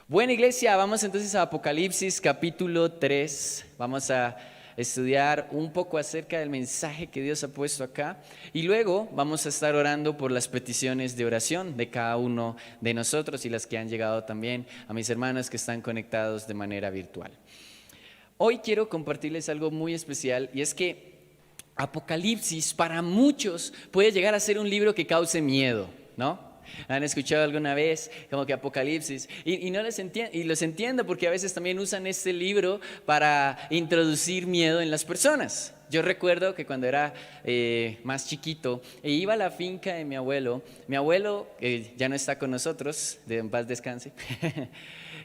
Bueno, iglesia, vamos entonces a Apocalipsis capítulo 3. Vamos a estudiar un poco acerca del mensaje que Dios ha puesto acá y luego vamos a estar orando por las peticiones de oración de cada uno de nosotros y las que han llegado también a mis hermanos que están conectados de manera virtual. Hoy quiero compartirles algo muy especial y es que Apocalipsis para muchos puede llegar a ser un libro que cause miedo, ¿no? ¿Han escuchado alguna vez como que Apocalipsis? Y no les entiendo, y los entiendo porque a veces también usan este libro para introducir miedo en las personas. Yo recuerdo que cuando era más chiquito e iba a la finca de mi abuelo ya no está con nosotros, de en paz descanse,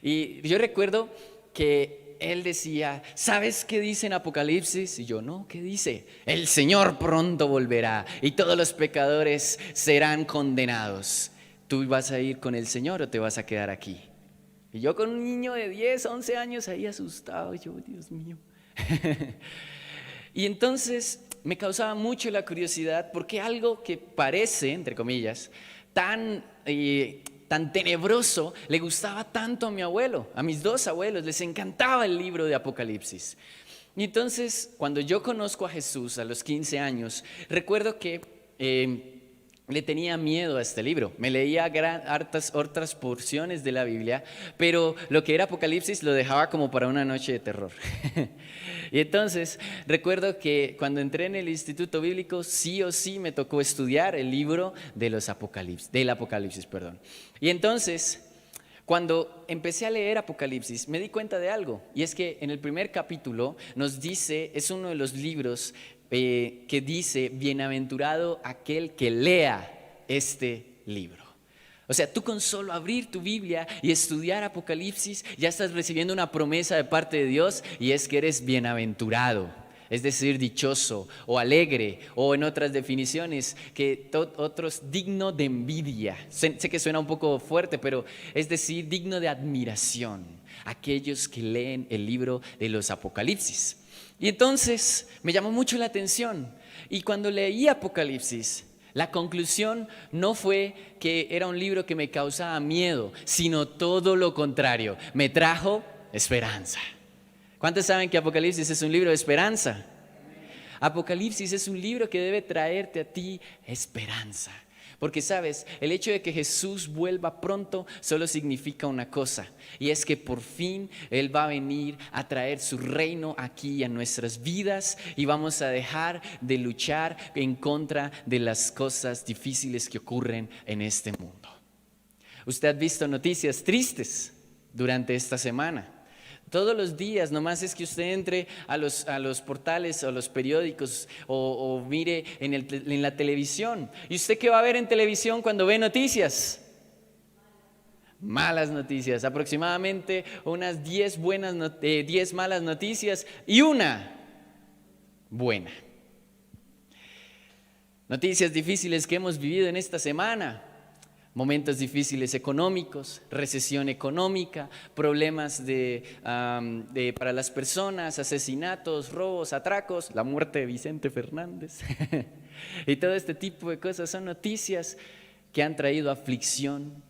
y yo recuerdo que él decía, ¿sabes qué dice en Apocalipsis? Y yo, no, ¿qué dice? El Señor pronto volverá y todos los pecadores serán condenados. ¿Tú vas a ir con el Señor o te vas a quedar aquí? Y yo con un niño de 10, 11 años ahí asustado, yo, Dios mío. Y entonces me causaba mucho la curiosidad porque algo que parece, entre comillas, tan tenebroso, le gustaba tanto a mi abuelo, a mis dos abuelos, les encantaba el libro de Apocalipsis. Y entonces, cuando yo conozco a Jesús a los 15 años, recuerdo que le tenía miedo a este libro. Me leía hartas otras porciones de la Biblia, pero lo que era Apocalipsis lo dejaba como para una noche de terror. Y entonces recuerdo que cuando entré en el instituto bíblico, sí o sí me tocó estudiar el libro del Apocalipsis, perdón. Y entonces, cuando empecé a leer Apocalipsis, me di cuenta de algo, y es que en el primer capítulo nos dice, es uno de los libros que dice, bienaventurado aquel que lea este libro. O sea, tú con solo abrir tu Biblia y estudiar Apocalipsis, ya estás recibiendo una promesa de parte de Dios y es que eres bienaventurado, es decir, dichoso o alegre, o en otras definiciones, otros digno de envidia. Sé que suena un poco fuerte, pero es decir, digno de admiración, aquellos que leen el libro de los Apocalipsis. Y entonces me llamó mucho la atención y cuando leí Apocalipsis, la conclusión no fue que era un libro que me causaba miedo, sino todo lo contrario, me trajo esperanza. ¿Cuántos saben que Apocalipsis es un libro de esperanza? Apocalipsis es un libro que debe traerte a ti esperanza. Porque sabes, el hecho de que Jesús vuelva pronto solo significa una cosa, y es que por fin Él va a venir a traer su reino aquí a nuestras vidas y vamos a dejar de luchar en contra de las cosas difíciles que ocurren en este mundo. Usted ha visto noticias tristes durante esta semana. Todos los días, nomás es que usted entre a los portales o a los periódicos o mire en la televisión. ¿Y usted qué va a ver en televisión cuando ve noticias? Malas noticias, aproximadamente unas 10 malas noticias y una buena. Noticias difíciles que hemos vivido en esta semana. Momentos difíciles económicos, recesión económica, problemas para las personas, asesinatos, robos, atracos, la muerte de Vicente Fernández y todo este tipo de cosas son noticias que han traído aflicción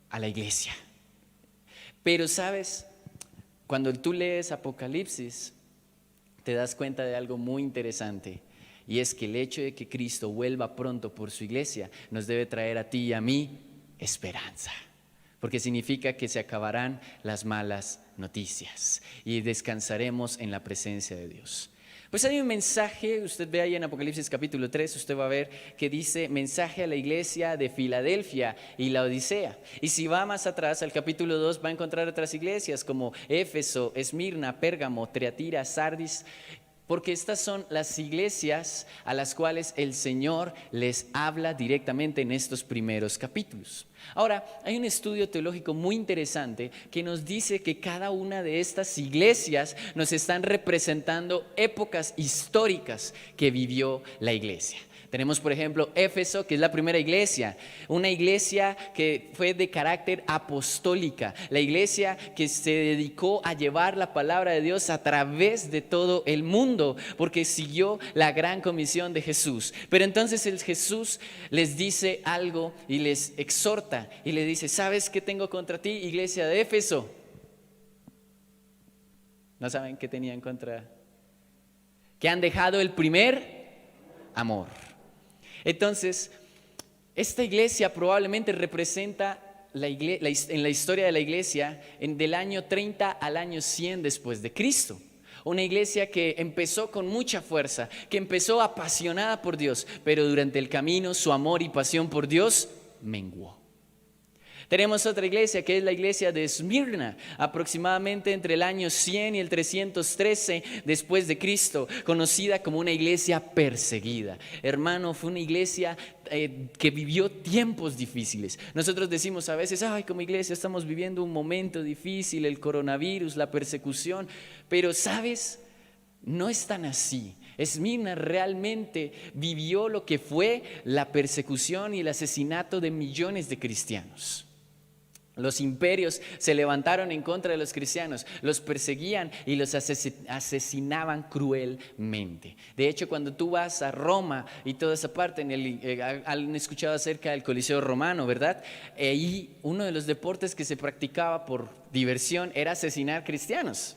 a la iglesia. Pero sabes, cuando tú lees Apocalipsis, te das cuenta de algo muy interesante. Y es que el hecho de que Cristo vuelva pronto por su iglesia nos debe traer a ti y a mí esperanza. Porque significa que se acabarán las malas noticias y descansaremos en la presencia de Dios. Pues hay un mensaje, usted ve ahí en Apocalipsis capítulo 3, usted va a ver que dice mensaje a la iglesia de Filadelfia y la Odisea. Y si va más atrás al capítulo 2 va a encontrar otras iglesias como Éfeso, Esmirna, Pérgamo, Tiatira, Sardis. Porque estas son las iglesias a las cuales el Señor les habla directamente en estos primeros capítulos. Ahora, hay un estudio teológico muy interesante que nos dice que cada una de estas iglesias nos están representando épocas históricas que vivió la iglesia. Tenemos, por ejemplo, Éfeso, que es la primera iglesia, una iglesia que fue de carácter apostólica, la iglesia que se dedicó a llevar la palabra de Dios a través de todo el mundo, porque siguió la gran comisión de Jesús. Pero entonces el Jesús les dice algo y les exhorta y le dice: ¿sabes qué tengo contra ti, iglesia de Éfeso? ¿No saben qué tenían contra? Que han dejado el primer amor. Entonces, esta iglesia probablemente representa en la historia de la iglesia del año 30 al año 100 después de Cristo. Una iglesia que empezó con mucha fuerza, que empezó apasionada por Dios, pero durante el camino su amor y pasión por Dios menguó. Tenemos otra iglesia que es la iglesia de Esmirna, aproximadamente entre el año 100 y el 313 después de Cristo, conocida como una iglesia perseguida. Hermano, fue una iglesia que vivió tiempos difíciles. Nosotros decimos a veces: ay, como iglesia estamos viviendo un momento difícil, el coronavirus, la persecución, pero ¿sabes? No es tan así. Esmirna realmente vivió lo que fue la persecución y el asesinato de millones de cristianos. Los imperios se levantaron en contra de los cristianos, los perseguían y los asesinaban cruelmente. De hecho, cuando tú vas a Roma y toda esa parte, han escuchado acerca del Coliseo Romano, ¿verdad? Y uno de los deportes que se practicaba por diversión era asesinar cristianos.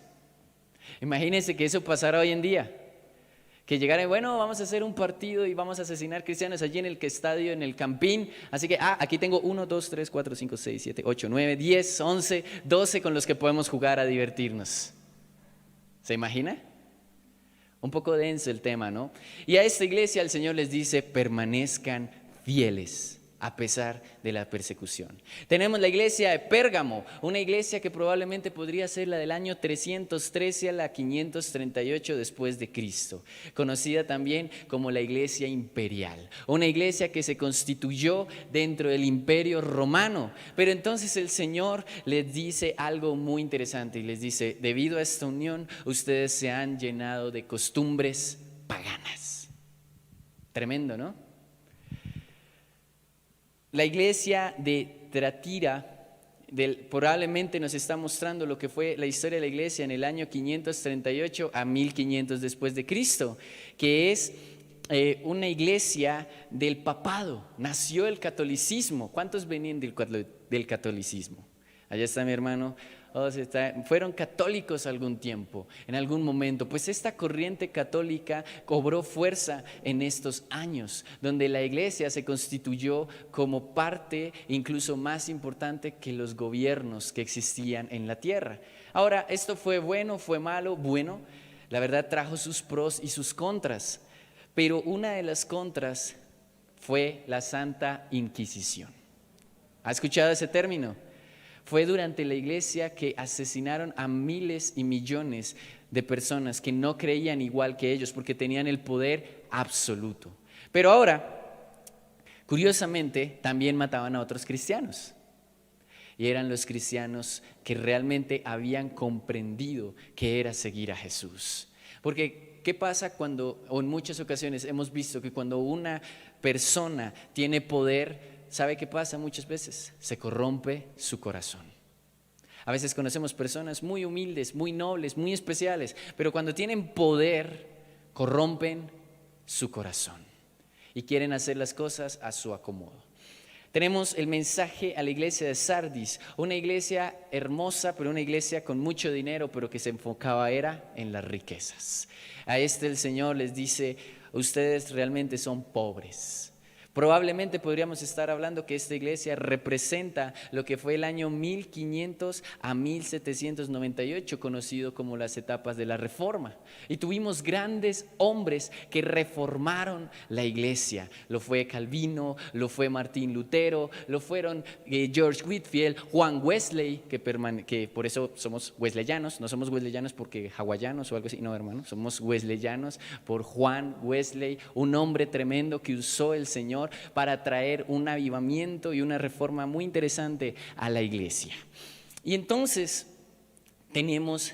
Imagínense que eso pasara hoy en día. Que llegaran: bueno, vamos a hacer un partido y vamos a asesinar cristianos allí en el estadio, en el Campín. Así que, aquí tengo 1, 2, 3, 4, 5, 6, 7, 8, 9, 10, 11, 12 con los que podemos jugar a divertirnos. ¿Se imagina? Un poco denso el tema, ¿no? Y a esta iglesia el Señor les dice: permanezcan fieles a pesar de la persecución. Tenemos la iglesia de Pérgamo, una iglesia que probablemente podría ser la del año 313 a la 538 después de Cristo, conocida también como la iglesia imperial, una iglesia que se constituyó dentro del imperio romano. Pero entonces el Señor les dice algo muy interesante y les dice: debido a esta unión ustedes se han llenado de costumbres paganas. Tremendo, ¿no? La iglesia de Tiatira probablemente nos está mostrando lo que fue la historia de la iglesia en el año 538 a 1500 después de Cristo, que es una iglesia del papado. Nació el catolicismo. ¿Cuántos venían del catolicismo? Allá está mi hermano. Fueron católicos algún tiempo, en algún momento. Pues esta corriente católica cobró fuerza en estos años, donde la iglesia se constituyó como parte incluso más importante que los gobiernos que existían en la tierra. Ahora, ¿esto fue bueno, fue malo? Bueno, la verdad trajo sus pros y sus contras, pero una de las contras fue la Santa Inquisición. ¿Ha escuchado ese término? Fue durante la iglesia que asesinaron a miles y millones de personas que no creían igual que ellos porque tenían el poder absoluto. Pero ahora, curiosamente, también mataban a otros cristianos. Y eran los cristianos que realmente habían comprendido que era seguir a Jesús. Porque ¿qué pasa cuando, o en muchas ocasiones hemos visto que cuando una persona tiene poder, ¿sabe qué pasa muchas veces? Se corrompe su corazón. A veces conocemos personas muy humildes, muy nobles, muy especiales, pero cuando tienen poder, corrompen su corazón y quieren hacer las cosas a su acomodo. Tenemos el mensaje a la iglesia de Sardis, una iglesia hermosa, pero una iglesia con mucho dinero, pero que se enfocaba era en las riquezas. A el Señor les dice: ustedes realmente son pobres. Probablemente podríamos estar hablando que esta iglesia representa lo que fue el año 1500 a 1798, conocido como las etapas de la Reforma. Y tuvimos grandes hombres que reformaron la iglesia. Lo fue Calvino, lo fue Martín Lutero, lo fueron George Whitefield, Juan Wesley, que por eso somos wesleyanos. No somos wesleyanos porque hawaianos o algo así, no, hermano, somos wesleyanos por Juan Wesley, un hombre tremendo que usó el Señor para traer un avivamiento y una reforma muy interesante a la iglesia. Y entonces tenemos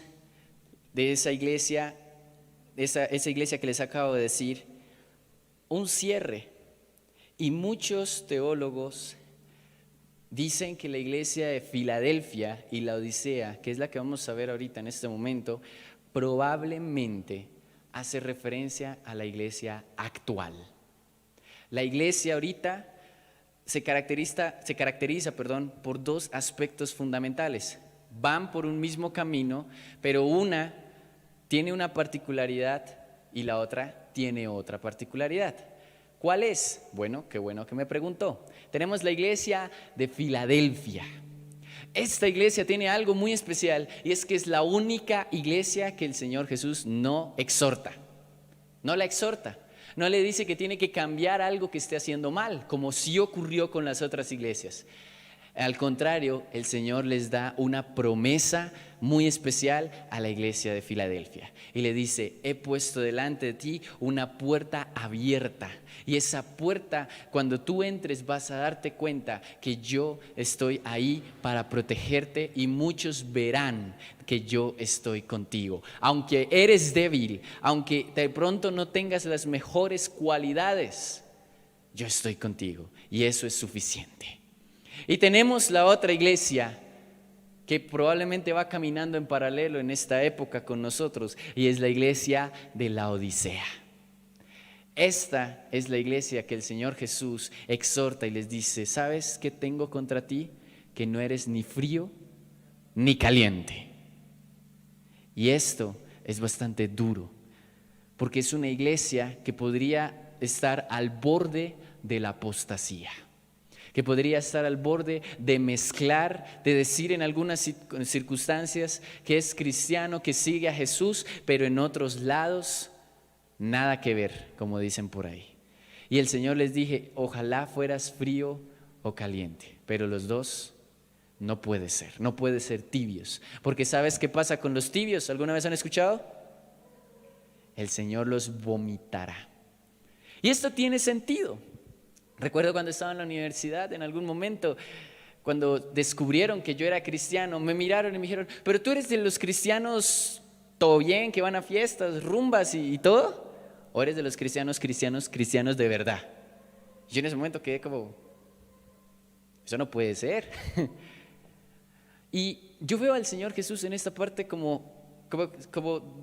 de esa iglesia que les acabo de decir, un cierre Y muchos teólogos dicen que la iglesia de Filadelfia y la Odisea, que es la que vamos a ver ahorita en este momento, probablemente hace referencia a la iglesia actual. La iglesia ahorita se caracteriza, por dos aspectos fundamentales. Van por un mismo camino, pero una tiene una particularidad y la otra tiene otra particularidad. ¿Cuál es? Bueno, qué bueno que me preguntó. Tenemos la iglesia de Filadelfia. Esta iglesia tiene algo muy especial y es que es la única iglesia que el Señor Jesús no exhorta. No la exhorta. No le dice que tiene que cambiar algo que esté haciendo mal, como sí ocurrió con las otras iglesias. Al contrario, el Señor les da una promesa muy especial a la iglesia de Filadelfia. Y le dice, he puesto delante de ti una puerta abierta. Y esa puerta, cuando tú entres, vas a darte cuenta que yo estoy ahí para protegerte y muchos verán que yo estoy contigo. Aunque eres débil, aunque de pronto no tengas las mejores cualidades, yo estoy contigo y eso es suficiente. Y tenemos la otra iglesia que probablemente va caminando en paralelo en esta época con nosotros y es la iglesia de la Odisea. Esta es la iglesia que el Señor Jesús exhorta y les dice, ¿sabes qué tengo contra ti? Que no eres ni frío ni caliente. Y esto es bastante duro porque es una iglesia que podría estar al borde de la apostasía, que podría estar al borde de mezclar, de decir en algunas circunstancias que es cristiano, que sigue a Jesús, pero en otros lados nada que ver, como dicen por ahí. Y el Señor les dije, ojalá fueras frío o caliente, pero los dos no puede ser tibios, porque ¿sabes qué pasa con los tibios? ¿Alguna vez han escuchado? El Señor los vomitará. Y esto tiene sentido. Recuerdo cuando estaba en la universidad, en algún momento, cuando descubrieron que yo era cristiano, me miraron y me dijeron, pero tú eres de los cristianos todo bien, que van a fiestas, rumbas y todo, o eres de los cristianos de verdad. Yo en ese momento quedé como, eso no puede ser. Y yo veo al Señor Jesús en esta parte como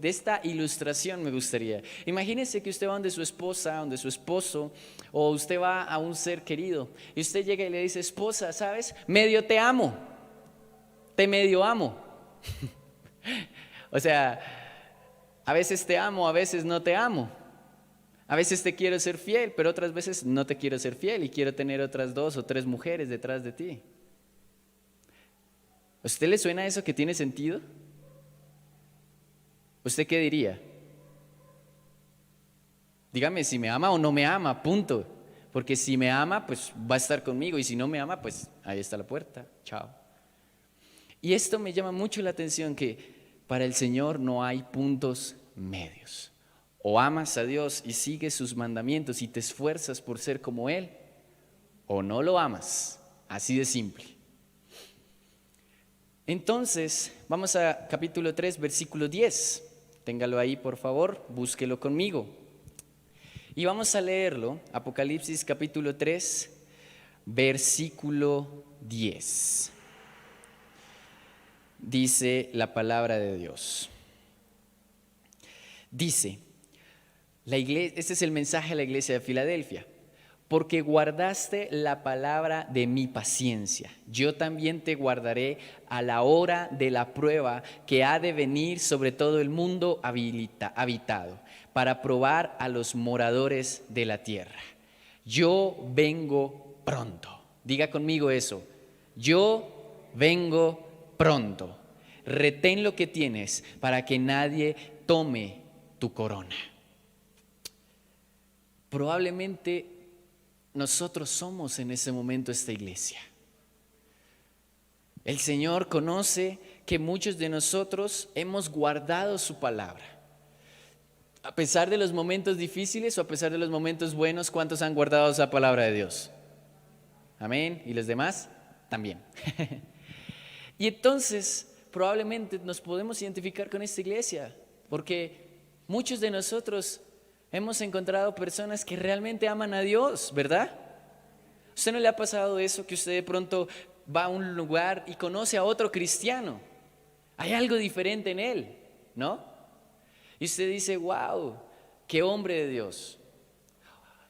de esta ilustración me gustaría. Imagínese que usted va donde su esposa, donde su esposo, o usted va a un ser querido y usted llega y le dice, esposa, ¿sabes? Medio te amo, te medio amo. O sea, a veces te amo, a veces no te amo. A veces te quiero ser fiel, pero otras veces no te quiero ser fiel y quiero tener otras 2 o 3 mujeres detrás de ti. ¿A usted le suena eso que tiene sentido? ¿Usted qué diría? Dígame si me ama o no me ama, punto. Porque si me ama, pues va a estar conmigo. Y si no me ama, pues ahí está la puerta. Chao. Y esto me llama mucho la atención, que para el Señor no hay puntos medios. O amas a Dios y sigues sus mandamientos y te esfuerzas por ser como Él, o no lo amas. Así de simple. Entonces, vamos a capítulo 3, versículo 10. Téngalo ahí, por favor, búsquelo conmigo. Y vamos a leerlo, Apocalipsis capítulo 3, versículo 10. Dice la palabra de Dios. Dice, este es el mensaje a la iglesia de Filadelfia. Porque guardaste la palabra de mi paciencia, yo también te guardaré a la hora de la prueba que ha de venir sobre todo el mundo habitado, para probar a los moradores de la tierra. Yo vengo pronto. Diga conmigo eso. Yo vengo pronto. Retén lo que tienes para que nadie tome tu corona. Probablemente nosotros somos en ese momento esta iglesia. El Señor conoce que muchos de nosotros hemos guardado su palabra. A pesar de los momentos difíciles o a pesar de los momentos buenos, ¿cuántos han guardado esa palabra de Dios? Amén. ¿Y los demás? También. Y entonces probablemente nos podemos identificar con esta iglesia, porque muchos de nosotros hemos encontrado personas que realmente aman a Dios, ¿verdad? ¿Usted no le ha pasado eso, que usted de pronto va a un lugar y conoce a otro cristiano? Hay algo diferente en él, ¿no? Y usted dice, wow, qué hombre de Dios.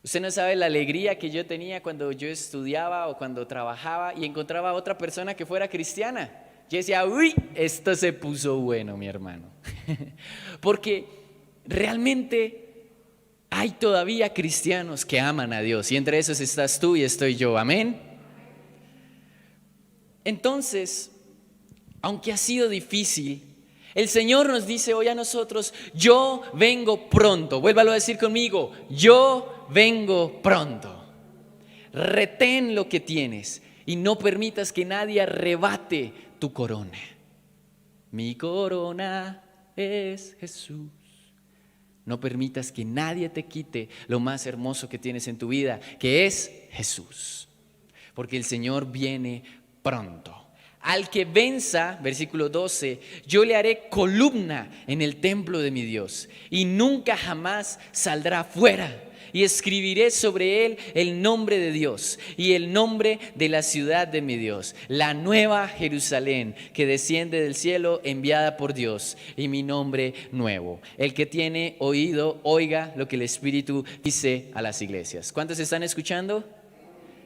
Usted no sabe la alegría que yo tenía cuando yo estudiaba o cuando trabajaba y encontraba a otra persona que fuera cristiana. Yo decía, uy, esto se puso bueno, mi hermano. Porque realmente hay todavía cristianos que aman a Dios y entre esos estás tú y estoy yo, amén. Entonces, aunque ha sido difícil, el Señor nos dice hoy a nosotros, yo vengo pronto. Vuélvalo a decir conmigo, yo vengo pronto. Retén lo que tienes y no permitas que nadie arrebate tu corona. Mi corona es Jesús. No permitas que nadie te quite lo más hermoso que tienes en tu vida, que es Jesús. Porque el Señor viene pronto. Al que venza, versículo 12, yo le haré columna en el templo de mi Dios y nunca jamás saldrá fuera. Y escribiré sobre él el nombre de Dios y el nombre de la ciudad de mi Dios, la nueva Jerusalén que desciende del cielo, enviada por Dios, y mi nombre nuevo. El que tiene oído, oiga lo que el Espíritu dice a las iglesias. ¿Cuántos están escuchando?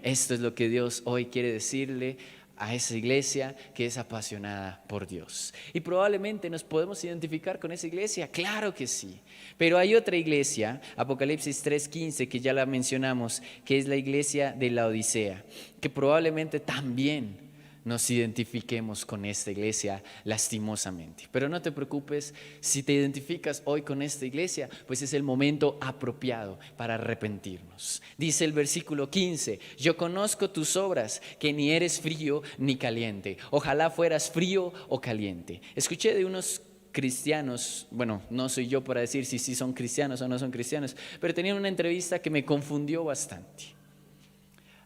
Esto es lo que Dios hoy quiere decirle a esa iglesia que es apasionada por Dios. Y probablemente nos podemos identificar con esa iglesia, claro que sí. Pero hay otra iglesia, Apocalipsis 3:15, que ya la mencionamos, que es la iglesia de la Odisea, que probablemente también nos identifiquemos con esta iglesia lastimosamente. Pero no te preocupes, si te identificas hoy con esta iglesia, pues es el momento apropiado para arrepentirnos. Dice el versículo 15, yo conozco tus obras, que ni eres frío ni caliente. Ojalá fueras frío o caliente. Escuché de unos cristianos, bueno, no soy yo para decir si son cristianos o no son cristianos, pero tenían una entrevista que me confundió bastante.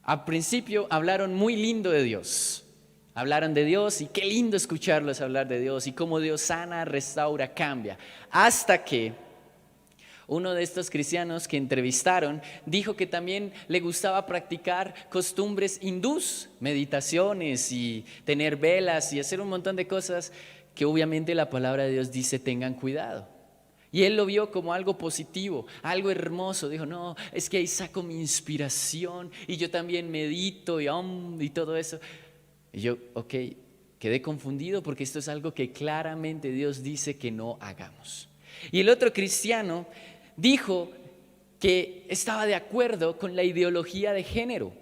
Al principio hablaron muy lindo de Dios. Hablaron de Dios y qué lindo escucharlos hablar de Dios y cómo Dios sana, restaura, cambia. Hasta que uno de estos cristianos que entrevistaron dijo que también le gustaba practicar costumbres hindús, meditaciones y tener velas y hacer un montón de cosas que obviamente la palabra de Dios dice tengan cuidado. Y él lo vio como algo positivo, algo hermoso. Dijo, no, es que ahí saco mi inspiración y yo también medito y todo eso. Y yo, ok, quedé confundido porque esto es algo que claramente Dios dice que no hagamos. Y el otro cristiano dijo que estaba de acuerdo con la ideología de género.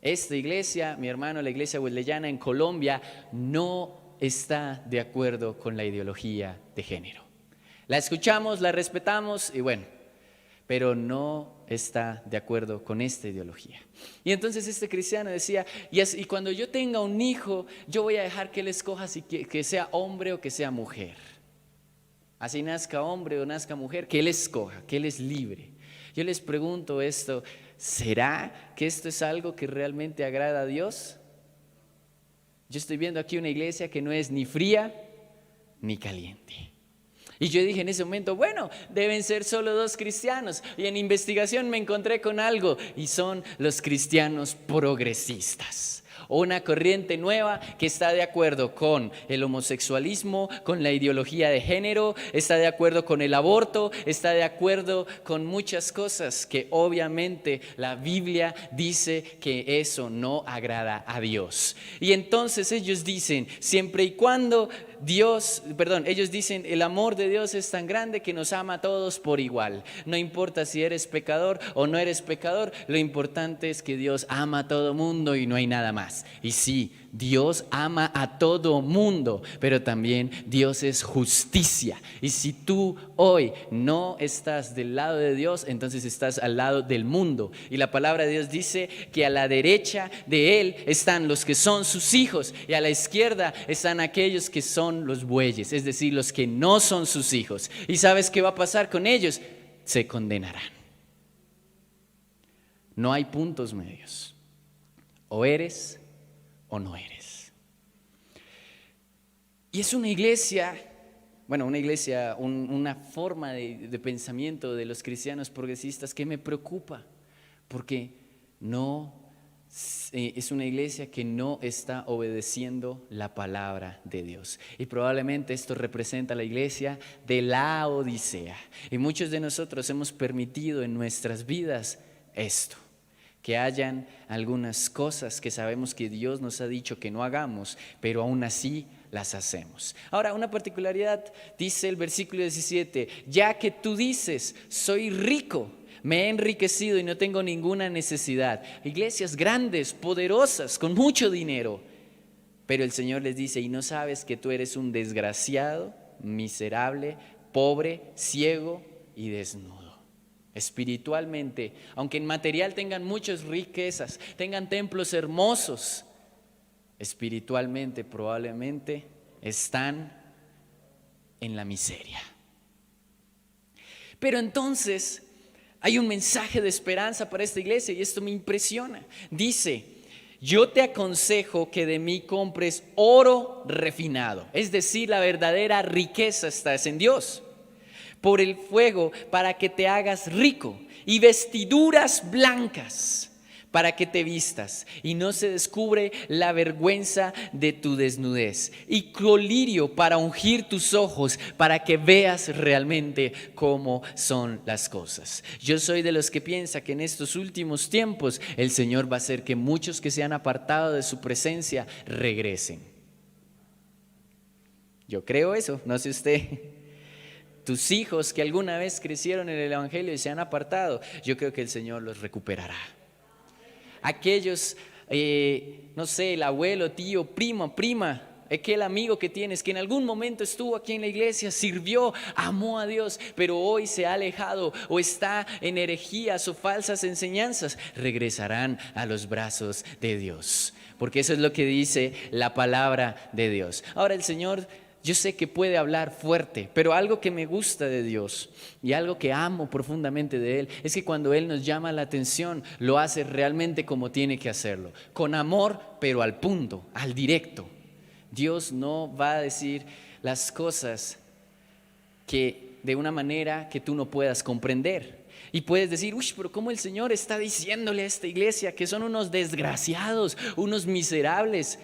Esta iglesia, mi hermano, la iglesia wesleyana en Colombia, no está de acuerdo con la ideología de género. La escuchamos, la respetamos y bueno, pero no está de acuerdo con esta ideología. Y entonces este cristiano decía, y cuando yo tenga un hijo, yo voy a dejar que él escoja si que sea hombre o que sea mujer. Así nazca hombre o nazca mujer, que él escoja, que él es libre. Yo les pregunto esto, ¿será que esto es algo que realmente agrada a Dios? Yo estoy viendo aquí una iglesia que no es ni fría ni caliente. Y yo dije en ese momento, bueno, deben ser solo 2 cristianos. Y en investigación me encontré con algo y son los cristianos progresistas. Una corriente nueva que está de acuerdo con el homosexualismo, con la ideología de género, está de acuerdo con el aborto, está de acuerdo con muchas cosas que obviamente la Biblia dice que eso no agrada a Dios. Y entonces ellos dicen, siempre y cuando ellos dicen, el amor de Dios es tan grande que nos ama a todos por igual. No importa si eres pecador o no eres pecador, lo importante es que Dios ama a todo mundo y no hay nada más. Y sí, Dios ama a todo mundo, pero también Dios es justicia. Y si tú hoy no estás del lado de Dios, entonces estás al lado del mundo. Y la palabra de Dios dice que a la derecha de Él están los que son sus hijos y a la izquierda están aquellos que son los bueyes, es decir, los que no son sus hijos. ¿Y sabes qué va a pasar con ellos? Se condenarán. No hay puntos medios. O eres o no eres. Y es una iglesia, una forma de pensamiento de los cristianos progresistas que me preocupa, porque no es una iglesia que no está obedeciendo la palabra de Dios. Y probablemente esto representa la iglesia de la Odisea. Y muchos de nosotros hemos permitido en nuestras vidas esto, que hayan algunas cosas que sabemos que Dios nos ha dicho que no hagamos, pero aún así las hacemos. Ahora, una particularidad, dice el versículo 17, ya que tú dices, soy rico, me he enriquecido y no tengo ninguna necesidad. Iglesias grandes, poderosas, con mucho dinero. Pero el Señor les dice, ¿y no sabes que tú eres un desgraciado, miserable, pobre, ciego y desnudo? Espiritualmente, aunque en material tengan muchas riquezas, tengan templos hermosos, espiritualmente probablemente están en la miseria. Pero entonces hay un mensaje de esperanza para esta iglesia y esto me impresiona. Dice, yo te aconsejo que de mí compres oro refinado, es decir, la verdadera riqueza está en Dios, por el fuego para que te hagas rico, y vestiduras blancas para que te vistas y no se descubre la vergüenza de tu desnudez, y colirio para ungir tus ojos para que veas realmente cómo son las cosas. Yo soy de los que piensa que en estos últimos tiempos el Señor va a hacer que muchos que se han apartado de su presencia regresen. Yo creo eso, no sé usted. Tus hijos que alguna vez crecieron en el Evangelio y se han apartado, yo creo que el Señor los recuperará. Aquellos, no sé, el abuelo, tío, primo, prima, aquel amigo que tienes que en algún momento estuvo aquí en la iglesia, sirvió, amó a Dios, pero hoy se ha alejado o está en herejías o falsas enseñanzas, regresarán a los brazos de Dios, porque eso es lo que dice la palabra de Dios. Ahora el Señor, yo sé que puede hablar fuerte, pero algo que me gusta de Dios y algo que amo profundamente de Él es que cuando Él nos llama la atención, lo hace realmente como tiene que hacerlo, con amor, pero al punto, al directo. Dios no va a decir las cosas que de una manera que tú no puedas comprender. Y puedes decir, uy, pero ¿cómo el Señor está diciéndole a esta iglesia que son unos desgraciados, unos miserables?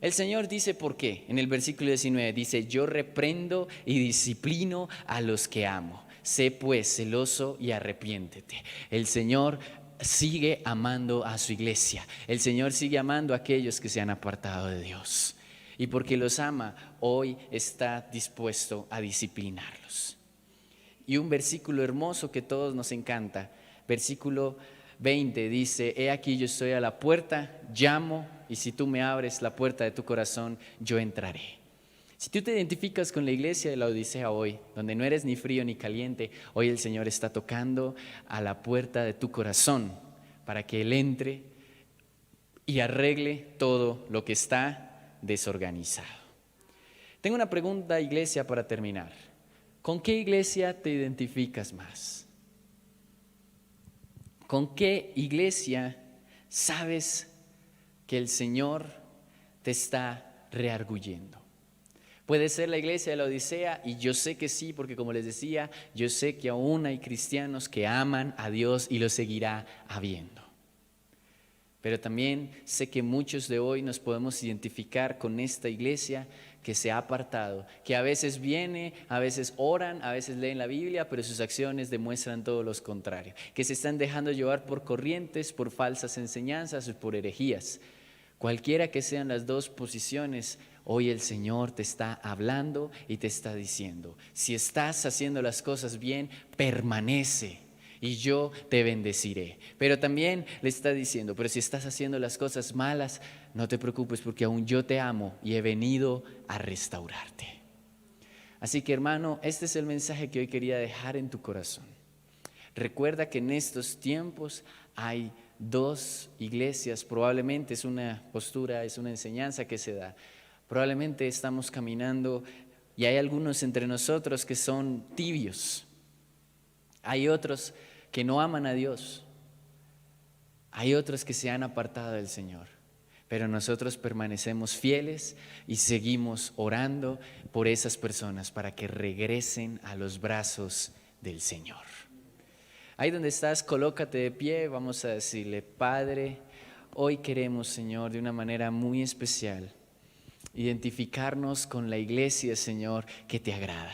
El Señor dice por qué. En el versículo 19 dice, yo reprendo y disciplino a los que amo. Sé pues celoso y arrepiéntete. El Señor sigue amando a su iglesia. El Señor sigue amando a aquellos que se han apartado de Dios. Y porque los ama, hoy está dispuesto a disciplinarlos. Y un versículo hermoso que a todos nos encanta, versículo 20 dice, he aquí yo estoy a la puerta, llamo, y si tú me abres la puerta de tu corazón, yo entraré. Si tú te identificas con la iglesia de la Odisea hoy, donde no eres ni frío ni caliente, hoy el Señor está tocando a la puerta de tu corazón para que Él entre y arregle todo lo que está desorganizado. Tengo una pregunta, iglesia, para terminar. ¿Con qué iglesia te identificas más? ¿Con qué iglesia sabes que el Señor te está rearguyendo? Puede ser la iglesia de la Odisea, y yo sé que sí, porque como les decía, yo sé que aún hay cristianos que aman a Dios y lo seguirá habiendo. Pero también sé que muchos de hoy nos podemos identificar con esta iglesia que se ha apartado, que a veces viene, a veces oran, a veces leen la Biblia, pero sus acciones demuestran todo lo contrario, que se están dejando llevar por corrientes, por falsas enseñanzas o por herejías. Cualquiera que sean las dos posiciones, hoy el Señor te está hablando y te está diciendo, si estás haciendo las cosas bien, permanece y yo te bendeciré. Pero también le está diciendo, pero si estás haciendo las cosas malas, no te preocupes porque aún yo te amo y he venido a restaurarte. Así que hermano, este es el mensaje que hoy quería dejar en tu corazón. Recuerda que en estos tiempos hay dos iglesias, probablemente es una postura, es una enseñanza que se da. Probablemente estamos caminando y hay algunos entre nosotros que son tibios. Hay otros que no aman a Dios. Hay otros que se han apartado del Señor. Pero nosotros permanecemos fieles y seguimos orando por esas personas para que regresen a los brazos del Señor. Ahí donde estás, colócate de pie, vamos a decirle, Padre, hoy queremos, Señor, de una manera muy especial, identificarnos con la iglesia, Señor, que te agrada.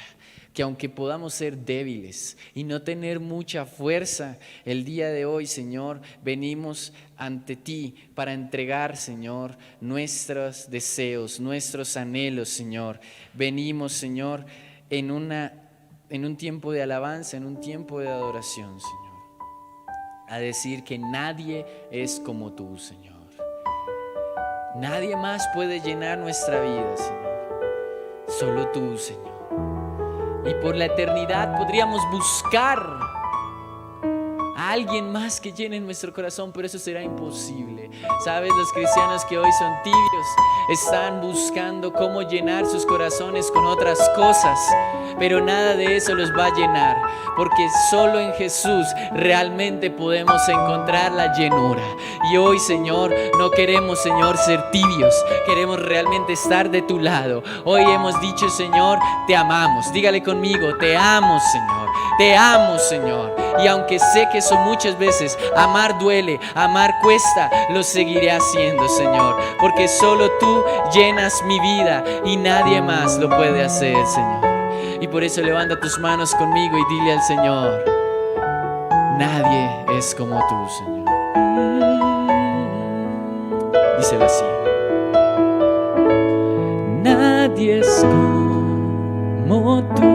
Que aunque podamos ser débiles y no tener mucha fuerza, el día de hoy, Señor, venimos ante ti para entregar, Señor, nuestros deseos, nuestros anhelos, Señor. Venimos, Señor, en un tiempo de alabanza, en un tiempo de adoración, Señor, a decir que nadie es como tú, Señor. Nadie más puede llenar nuestra vida, Señor. Solo tú, Señor. Y por la eternidad podríamos buscar a alguien más que llene nuestro corazón, pero eso será imposible. Sabes, los cristianos que hoy son tibios están buscando cómo llenar sus corazones con otras cosas, pero nada de eso los va a llenar, porque solo en Jesús realmente podemos encontrar la llenura. Y hoy, Señor, no queremos, Señor, ser tibios, queremos realmente estar de tu lado. Hoy hemos dicho, Señor, te amamos. Dígale conmigo, te amo, Señor, te amo, Señor. Y aunque sé que eso muchas veces amar duele, amar cuesta, lo seguiré haciendo, Señor, porque solo tú llenas mi vida y nadie más lo puede hacer, Señor. Y por eso levanta tus manos conmigo y dile al Señor: nadie es como tú, Señor. Díselo así: nadie es como tú.